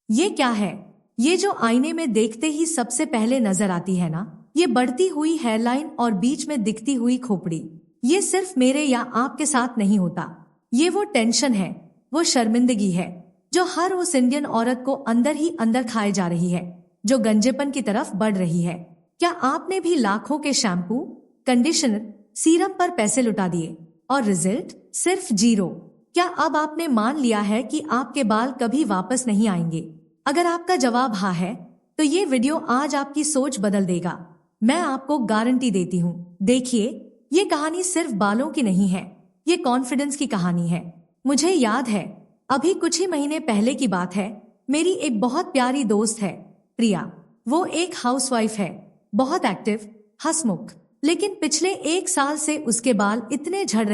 ये क्या है? ये जो आईने में देखते ही सबसे पहले नजर आती है ना, ये बढ़ती हुई हेयरलाइन और बीच में दिखती हुई खोपड़ी। ये सिर्फ मेरे या आपके साथ नहीं होता। ये वो टेंशन है, वो शर्मिंदगी है जो हर उस इंडियन औरत को अंदर ही अंदर खाए जा रही है, जो गंजेपन की तरफ बढ़ रही है। क्या आपने भी लाखों के शैम्पू, कंडीशनर, सीरम पर पैसे लुटा दिए और रिजल्ट सिर्फ 0? क्या अब आपने मान लिया है कि आपके बाल कभी वापस नहीं आएंगे? अगर आपका जवाब हाँ है, तो ये वीडियो आज आपकी सोच बदल देगा। मैं आपको गारंटी देती हूँ। देखिए, ये कहानी सिर्फ बालों की नहीं है, ये कॉन्फिडेंस की कहानी है। मुझे याद है, अभी कुछ ही महीने पहले की बात है। मेरी एक बहुत प्यारी दोस्त है, प्रिया। वो एक हाउसवाइफ है, बहुत एक्टिव, हंसमुख। लेकिन पिछले 1 साल से उसके बाल इतने झड़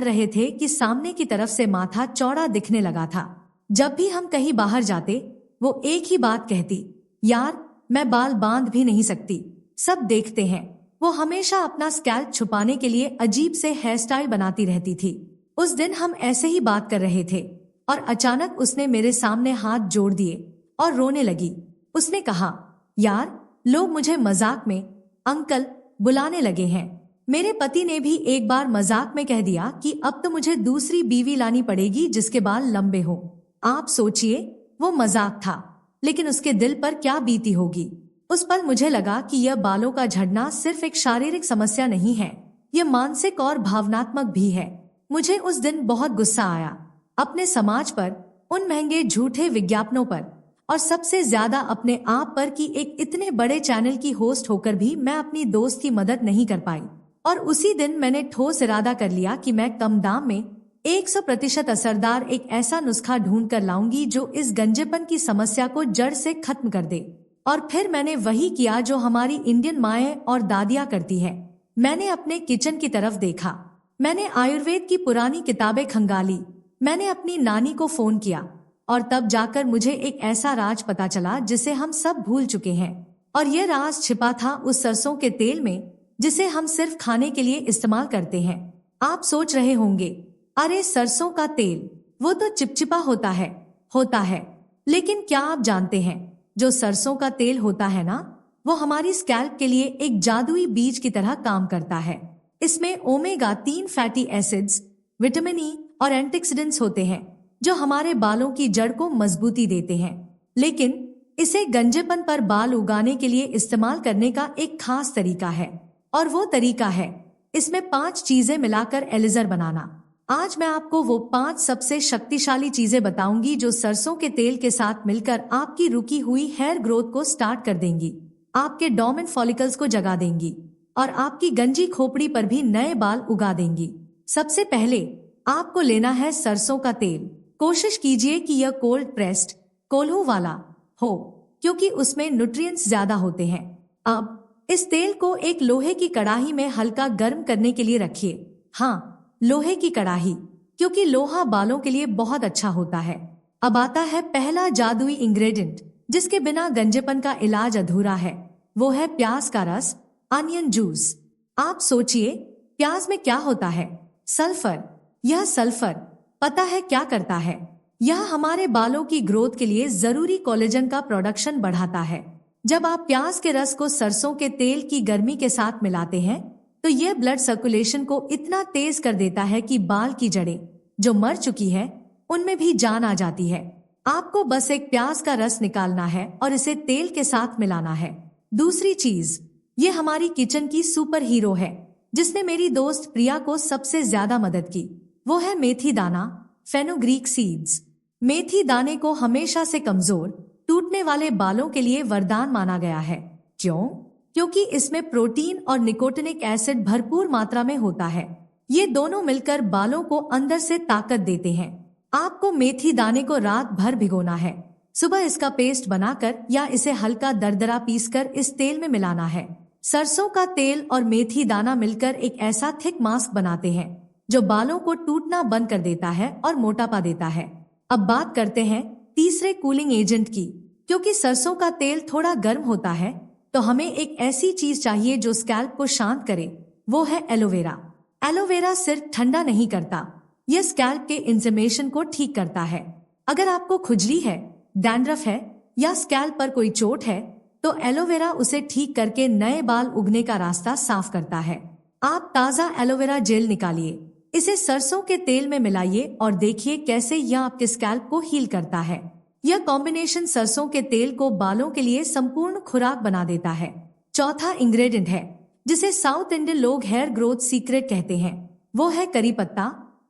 रहे थे कि सामने की तरफ से माथा चौड़ा दिखने लगा था। जब भी हम कहीं बाहर जाते, वो एक ही बात कहती, यार मैं बाल बांध भी नहीं सकती, सब देखते हैं। वो हमेशा अपना स्कैल्प छुपाने के लिए अजीब से हेयर स्टाइल बनाती रहती थी। उस दिन हम ऐसे ही बात कर रहे थे और अचानक उसने मेरे सामने हाथ जोड़ दिए और रोने लगी। उसने कहा, यार लोग मुझे मजाक में अंकल बुलाने लगे हैं। मेरे पति ने भी एक बार मजाक में कह दिया कि अब तो मुझे दूसरी बीवी लानी पड़ेगी जिसके बाल लंबे हो। आप सोचिए, वो मजाक था, लेकिन उसके दिल पर क्या बीती होगी। उस पल मुझे लगा कि यह बालों का झड़ना सिर्फ एक शारीरिक समस्या नहीं है, यह मानसिक और भावनात्मक भी है। मुझे उस दिन बहुत गुस्सा आया, अपने समाज पर, उन महंगे झूठे विज्ञापनों पर, और सबसे ज्यादा अपने आप पर कि एक इतने बड़े चैनल की होस्ट होकर भी मैं अपनी दोस्त की मदद नहीं कर पाई। और उसी दिन मैंने ठोस इरादा कर लिया कि मैं कम दाम में 100% असरदार एक ऐसा नुस्खा ढूंढ कर लाऊंगी जो इस गंजेपन की समस्या को जड़ से खत्म कर दे। और फिर मैंने वही किया जो हमारी इंडियन माएं और दादियां करती है। मैंने अपने किचन की तरफ देखा, मैंने आयुर्वेद की पुरानी किताबें खंगाली, मैंने अपनी नानी को फोन किया, और तब जाकर मुझे एक ऐसा राज पता चला जिसे हम सब भूल चुके हैं। और यह राज छिपा था उस सरसों के तेल में जिसे हम सिर्फ खाने के लिए इस्तेमाल करते हैं। आप सोच रहे होंगे, अरे सरसों का तेल, वो तो चिपचिपा होता है। लेकिन क्या आप जानते हैं, जो सरसों का तेल होता है ना, वो हमारी स्कैल्प के लिए एक जादुई बीज की तरह काम करता है। इसमें omega 3 fatty acids, vitamin E और एंटीऑक्सीडेंट्स होते हैं जो हमारे बालों की जड़ को मजबूती देते हैं। लेकिन इसे गंजेपन पर बाल उगाने के लिए इस्तेमाल करने का एक खास तरीका है, और वो तरीका है इसमें 5 चीजें मिलाकर एलिजर बनाना। आज मैं आपको वो 5 सबसे शक्तिशाली चीजें बताऊंगी जो सरसों के तेल के साथ मिलकर आपकी रुकी हुई हेयर ग्रोथ को स्टार्ट कर देंगी, आपके डोर्मेंट फॉलिकल्स को जगा देंगी और आपकी गंजी खोपड़ी पर भी नए बाल उगा देंगी। सबसे पहले आपको लेना है सरसों का तेल। कोशिश कीजिए कि यह कोल्ड प्रेस्ड, कोल्हू वाला हो, क्योंकि उसमें न्यूट्रिएंट्स ज्यादा होते हैं। अब इस तेल को एक लोहे की कड़ाही में हल्का गर्म करने के लिए रखिए। हाँ, लोहे की कड़ाही, क्योंकि लोहा बालों के लिए बहुत अच्छा होता है। अब आता है पहला जादुई इंग्रेडिएंट जिसके बिना गंजेपन का इलाज अधूरा है, वो है प्याज का रस, अनियन जूस। आप सोचिए, प्याज में क्या होता है? सल्फर। यह सल्फर पता है क्या करता है? यह हमारे बालों की ग्रोथ के लिए जरूरी कोलेजन का प्रोडक्शन बढ़ाता है। जब आप प्याज के रस को सरसों के तेल की गर्मी के साथ मिलाते हैं, तो यह ब्लड सर्कुलेशन को इतना तेज कर देता है कि बाल की जड़ें जो मर चुकी है उनमें भी जान आ जाती है। आपको बस एक प्याज का रस निकालना है और इसे तेल के साथ मिलाना है। दूसरी चीज, ये हमारी किचन की सुपर हीरो है जिसने मेरी दोस्त प्रिया को सबसे ज्यादा मदद की। वो है मेथी दाना, फेनुग्रीक सीड्स। मेथी दाने को हमेशा से कमजोर, टूटने वाले बालों के लिए वरदान माना गया है। क्यों? क्योंकि इसमें प्रोटीन और निकोटिनिक एसिड भरपूर मात्रा में होता है। ये दोनों मिलकर बालों को अंदर से ताकत देते हैं। आपको मेथी दाने को रात भर भिगोना है, सुबह इसका पेस्ट बनाकर या इसे हल्का दरदरा पीसकर इस तेल में मिलाना है। सरसों का तेल और मेथी दाना मिलकर एक ऐसा थिक मास्क बनाते हैं जो बालों को टूटना बंद कर देता है और मोटापा देता है। अब बात करते हैं तीसरे कूलिंग एजेंट की। क्योंकि सरसों का तेल थोड़ा गर्म होता है, तो हमें एक ऐसी चीज चाहिए जो स्कैल्प को शांत करे, वो है एलोवेरा। एलोवेरा सिर्फ ठंडा नहीं करता, यह स्कैल्प के इन्फ्लेमेशन को ठीक करता है। अगर आपको खुजली है, डैंड्रफ है या स्कैल्प पर कोई चोट है, तो एलोवेरा उसे ठीक करके नए बाल उगने का रास्ता साफ करता है। आप ताज़ा एलोवेरा जेल निकालिए, इसे सरसों के तेल में मिलाइए और देखिए कैसे यह आपके स्कैल्प को हील करता है। यह कॉम्बिनेशन सरसों के तेल को बालों के लिए संपूर्ण खुराक बना देता है। चौथा इंग्रेडिएंट है जिसे साउथ इंडियन लोग हेयर ग्रोथ सीक्रेट कहते हैं, वो है करी पत्ता,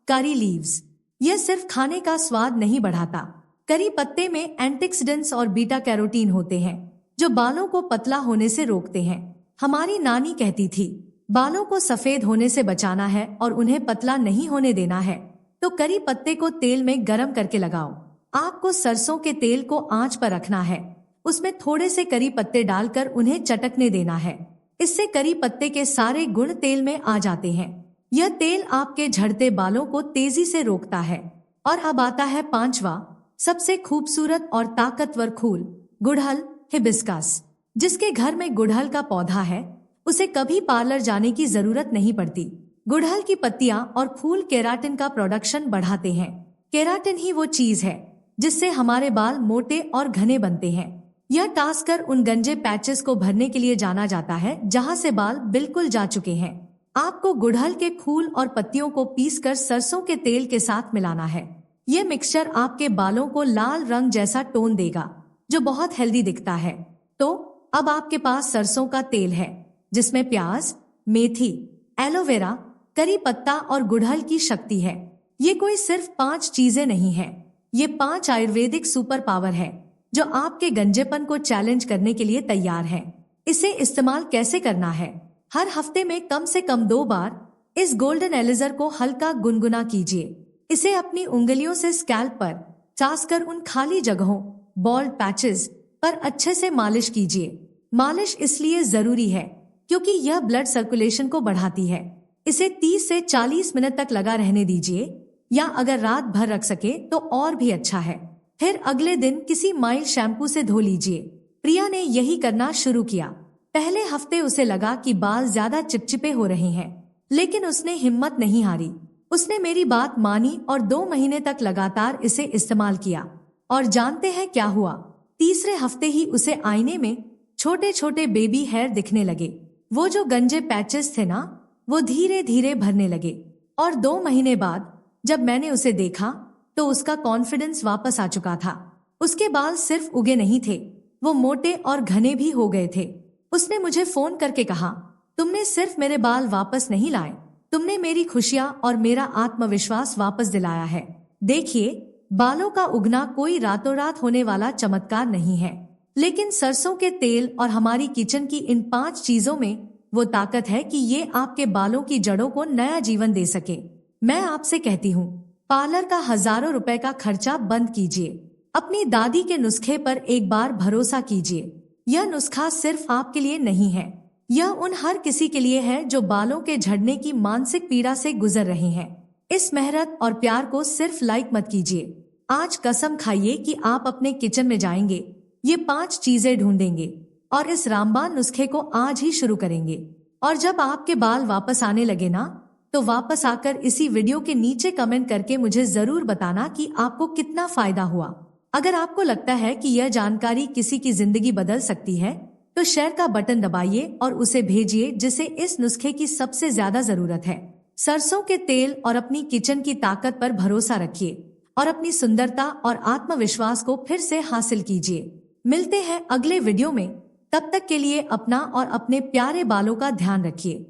करी लीव्स। यह सिर्फ खाने का स्वाद नहीं बढ़ाता। करी पत्ते में एंटीऑक्सीडेंट्स और बीटा कैरोटीन होते हैं जो बालों को पतला होने से रोकते हैं। हमारी नानी कहती थी, बालों को सफेद होने से बचाना है और उन्हें पतला नहीं होने देना है तो करी पत्ते को तेल में गरम करके लगाओ। आपको सरसों के तेल को आंच पर रखना है, उसमें थोड़े से करी पत्ते डालकर उन्हें चटकने देना है। इससे करी पत्ते के सारे गुण तेल में आ जाते हैं। यह तेल आपके झड़ते बालों को तेजी से रोकता है। और अब आता है पांचवा सबसे खूबसूरत और ताकतवर फूल, गुड़हल हिबिस्कस। जिसके घर में गुड़हल का पौधा है उसे कभी पार्लर जाने की जरूरत नहीं पड़ती। गुड़हल की पत्तियां और फूल केराटिन का प्रोडक्शन बढ़ाते हैं। केराटिन ही वो चीज है जिससे हमारे बाल मोटे और घने बनते हैं। यह टास्क कर उन गंजे पैचेस को भरने के लिए जाना जाता है जहां से बाल बिल्कुल जा चुके हैं। आपको गुड़हल के फूल और पत्तियों को पीसकर सरसों के तेल के साथ मिलाना है। यह मिक्सचर आपके बालों को लाल रंग जैसा टोन देगा जो बहुत हेल्दी दिखता है। तो अब आपके पास सरसों का तेल है जिसमें प्याज, मेथी, एलोवेरा, करी पत्ता और गुड़हल की शक्ति है। ये कोई सिर्फ 5 चीजें नहीं है, ये 5 आयुर्वेदिक सुपर पावर है जो आपके गंजेपन को चैलेंज करने के लिए तैयार है। इसे इस्तेमाल कैसे करना है? हर हफ्ते में कम से कम 2 बार इस गोल्डन एलिजर को हल्का गुनगुना कीजिए। इसे अपनी उंगलियों से स्कैल्प पर चासकर उन खाली जगहों, बॉल्ड पैचेस पर अच्छे से मालिश कीजिए। मालिश इसलिए जरूरी है क्योंकि यह ब्लड सर्कुलेशन को बढ़ाती है। इसे 30 से 40 मिनट तक लगा रहने दीजिए, या अगर रात भर रख सके तो और भी अच्छा है। फिर अगले दिन किसी माइल्ड शैम्पू से धो लीजिए। प्रिया ने यही करना शुरू किया। पहले हफ्ते उसे लगा कि बाल ज्यादा चिपचिपे हो रहे हैं, लेकिन उसने हिम्मत नहीं हारी। उसने मेरी बात मानी और 2 महीने तक लगातार इसे इस्तेमाल किया। और जानते हैं क्या हुआ? तीसरे हफ्ते ही उसे आईने में छोटे छोटे बेबी हेयर दिखने लगे। वो जो गंजे पैचेस थे ना, वो धीरे धीरे भरने लगे। और 2 महीने बाद जब मैंने उसे देखा तो उसका कॉन्फिडेंस वापस आ चुका था। उसके बाल सिर्फ उगे नहीं थे, वो मोटे और घने भी हो गए थे। उसने मुझे फोन करके कहा, तुमने सिर्फ मेरे बाल वापस नहीं लाए, तुमने मेरी खुशियां और मेरा आत्मविश्वास वापस दिलाया है। देखिए, बालों का उगना कोई रातों रात होने वाला चमत्कार नहीं है, लेकिन सरसों के तेल और हमारी किचन की इन 5 चीजों में वो ताकत है कि ये आपके बालों की जड़ों को नया जीवन दे सके। मैं आपसे कहती हूँ, पार्लर का हजारों रुपए का खर्चा बंद कीजिए। अपनी दादी के नुस्खे पर एक बार भरोसा कीजिए। यह नुस्खा सिर्फ आपके लिए नहीं है, यह उन हर किसी के लिए है जो बालों के झड़ने की मानसिक पीड़ा से गुजर रहे हैं। इस मेहनत और प्यार को सिर्फ लाइक मत कीजिए। आज कसम खाइए कि आप अपने किचन में जाएंगे, ये 5 चीजें ढूंढेंगे और इस रामबाण नुस्खे को आज ही शुरू करेंगे। और जब आपके बाल वापस आने लगे ना, तो वापस आकर इसी वीडियो के नीचे कमेंट करके मुझे जरूर बताना कि आपको कितना फायदा हुआ। अगर आपको लगता है कि यह जानकारी किसी की जिंदगी बदल सकती है तो शेयर का बटन दबाइए और उसे भेजिए जिसे इस नुस्खे की सबसे ज्यादा जरूरत है। सरसों के तेल और अपनी किचन की ताकत पर भरोसा रखिए और अपनी सुंदरता और आत्मविश्वास को फिर से हासिल कीजिए। मिलते हैं अगले वीडियो में, तब तक के लिए अपना और अपने प्यारे बालों का ध्यान रखिए।